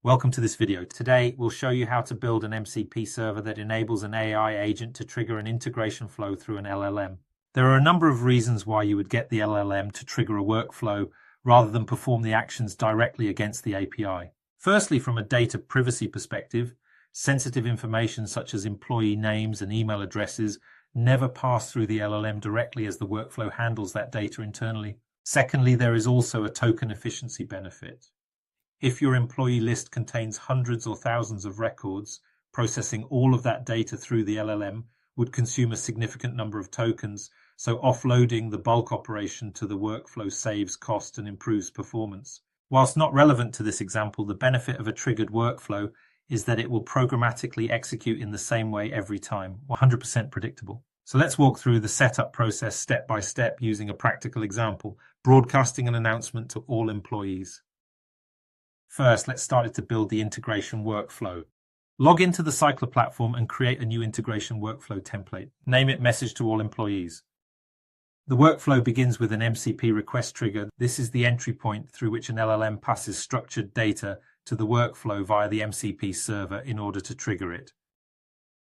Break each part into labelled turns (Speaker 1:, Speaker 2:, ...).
Speaker 1: Welcome to this video. Today, we'll show you how to build an MCP server that enables an AI agent to trigger an integration flow through an LLM. There are a number of reasons why you would get the LLM to trigger a workflow rather than perform the actions directly against the API. Firstly, from a data privacy perspective, sensitive information such as employee names and email addresses never pass through the LLM directly as the workflow handles that data internally. Secondly, there is also a token efficiency benefit. If your employee list contains hundreds or thousands of records, processing all of that data through the LLM would consume a significant number of tokens, so offloading the bulk operation to the workflow saves cost and improves performance. Whilst not relevant to this example, the benefit of a triggered workflow is that it will programmatically execute in the same way every time, 100% predictable. So let's walk through the setup process step by step using a practical example, broadcasting an announcement to all employees. First, let's start to build the integration workflow. Log into the Cyclr platform and create a new integration workflow template. Name it Message to All Employees. The workflow begins with an MCP request trigger. This is the entry point through which an LLM passes structured data to the workflow via the MCP server in order to trigger it.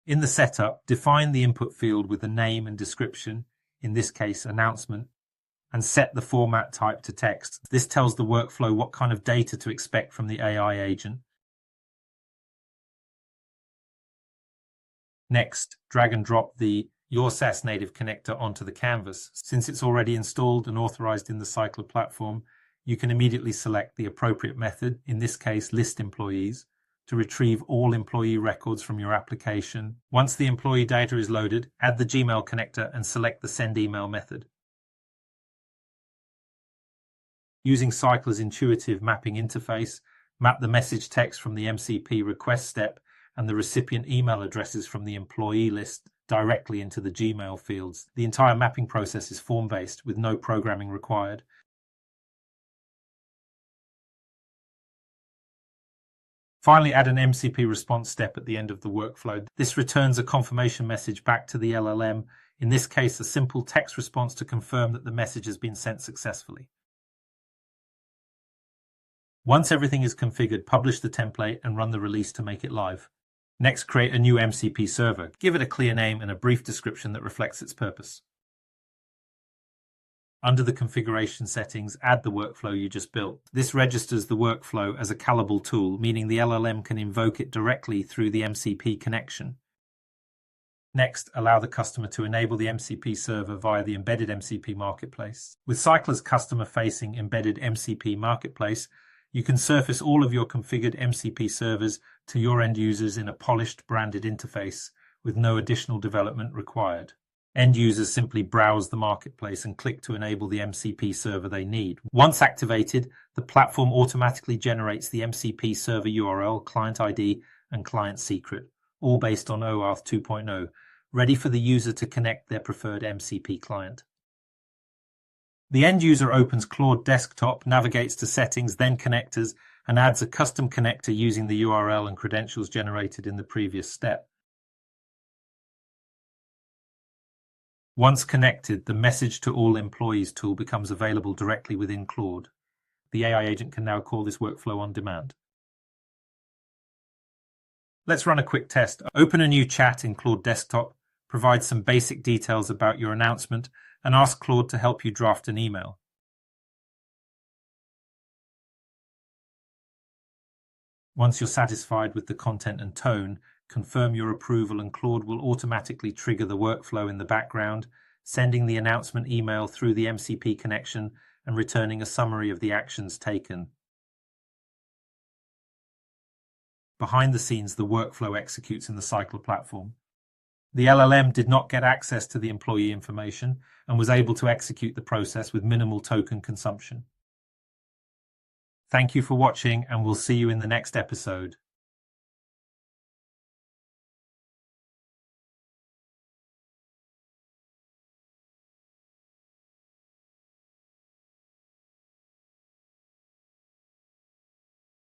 Speaker 1: In the setup, define the input field with a name and description, in this case announcement, and set the format type to text. This tells the workflow what kind of data to expect from the AI agent. Next, drag and drop the Your SaaS native connector onto the canvas. Since it's already installed and authorized in the Cyclr platform, you can immediately select the appropriate method, in this case list employees, to retrieve all employee records from your application. Once the employee data is loaded, add the Gmail connector and select the send email method. Using Cyclr's intuitive mapping interface, map the message text from the MCP request step and the recipient email addresses from the employee list directly into the Gmail fields. The entire mapping process is form-based with no programming required. Finally, add an MCP response step at the end of the workflow. This returns a confirmation message back to the LLM, in this case a simple text response to confirm that the message has been sent successfully. Once everything is configured, publish the template and run the release to make it live. Next, create a new MCP server. Give it a clear name and a brief description that reflects its purpose. Under the configuration settings, add the workflow you just built. This registers the workflow as a callable tool, meaning the LLM can invoke it directly through the MCP connection. Next, allow the customer to enable the MCP server via the embedded MCP marketplace. With Cyclr's customer-facing embedded MCP marketplace, you can surface all of your configured MCP servers to your end users in a polished, branded interface with no additional development required. End users simply browse the marketplace and click to enable the MCP server they need. Once activated, the platform automatically generates the MCP server URL, client ID, and client secret, all based on OAuth 2.0, ready for the user to connect their preferred MCP client. The end user opens Claude Desktop, navigates to Settings, then Connectors, and adds a custom connector using the URL and credentials generated in the previous step. Once connected, the Message to All Employees tool becomes available directly within Claude. The AI agent can now call this workflow on demand. Let's run a quick test. Open a new chat in Claude Desktop, provide some basic details about your announcement, and ask Claude to help you draft an email. Once you're satisfied with the content and tone, confirm your approval and Claude will automatically trigger the workflow in the background, sending the announcement email through the MCP connection and returning a summary of the actions taken. Behind the scenes, the workflow executes in the Cyclr platform. The LLM did not get access to the employee information and was able to execute the process with minimal token consumption. Thank you for watching, and we'll see you in the next episode.